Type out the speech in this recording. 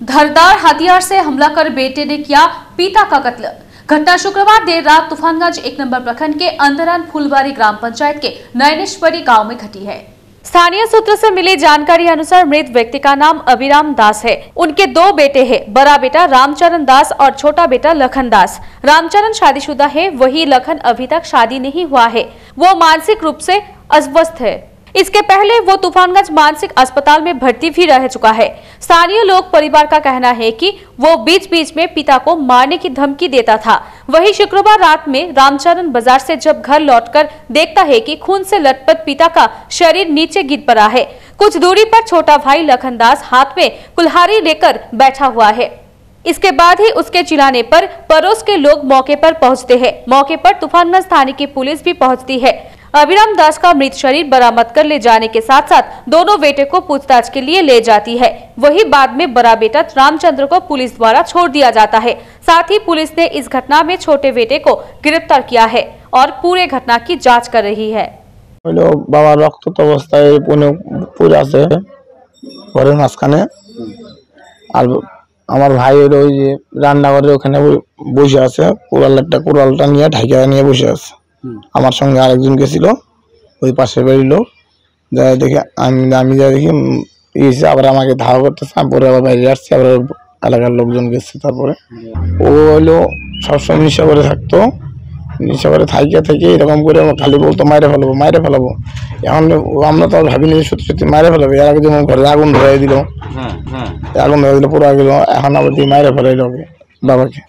धारदार हथियार से हमला कर बेटे ने किया पिता का कत्ल। घटना शुक्रवार देर रात तूफानगंज 1 नंबर प्रखंड के अंदरान फुलबारी ग्राम पंचायत के नयनेश्वरी गांव में घटी है। स्थानीय सूत्र से मिली जानकारी अनुसार मृत व्यक्ति का नाम अभिराम दास है। उनके 2 बेटे हैं, बड़ा बेटा रामचरण दास और छोटा बेटा लखन दास। रामचरण शादीशुदा है, वही लखन अभी तक शादी नहीं हुआ है। वो मानसिक रूप से अस्वस्थ है। इसके पहले वो तूफानगंज मानसिक अस्पताल में भर्ती भी रह चुका है। स्थानीय लोग परिवार का कहना है कि वो बीच बीच में पिता को मारने की धमकी देता था। वहीं शुक्रवार रात में रामचरण बाजार से जब घर लौटकर देखता है कि खून से लथपथ पिता का शरीर नीचे गिर पड़ा है। कुछ दूरी पर छोटा भाई लखन दास हाथ में कुल्हाड़ी लेकर बैठा हुआ है। इसके बाद ही उसके चिल्लाने पर पड़ोस के लोग मौके पर पहुंचते हैं। मौके पर तूफानगंज थाने की पुलिस भी पहुंचती है। अभिराम दास का मृत शरीर बरामद कर ले जाने के साथ साथ दोनों बेटे को पूछताछ के लिए ले जाती है। वही बाद में बड़ा बेटा रामचंद्र को पुलिस द्वारा छोड़ दिया जाता है। साथ ही पुलिस ने इस घटना में छोटे बेटे को गिरफ्तार किया है और पूरे घटना की जांच कर रही है। बाबा रक्त अवस्थाय पूजा আছে ঘরের মাঝখানে আর আমার ভাই হলো ওই যে রান্নাঘরে ওখানে বসে আছে, কুড়ালটা নিয়ে ঢাকা নিয়ে বসে আছে। আমার সঙ্গে আরেকজন গেছিল ওই পাশের বাড়ির লোক, যাই দেখে আমি যাই দেখি এসে আবার আমাকে ধাওয়া করতেছে। আমি পরে আবার বাইরে আসছি, আবার এলাকার লোকজন গেছে। তারপরে ও হলো সবসময় নেশা করে থাকতো, নেশা করে থেকে এরকম করে খালি বলতো মাইরে ফেলাবো। এখন আমরা তো ভাবিনি যে সত্যি সত্যি মাইরে ফেলাবে। এর আগে যেমন ঘরে আগুন ধরাই দিল, পুরো গেল, এখন আবার দিয়ে মাইরে ফেলাই বাবাকে।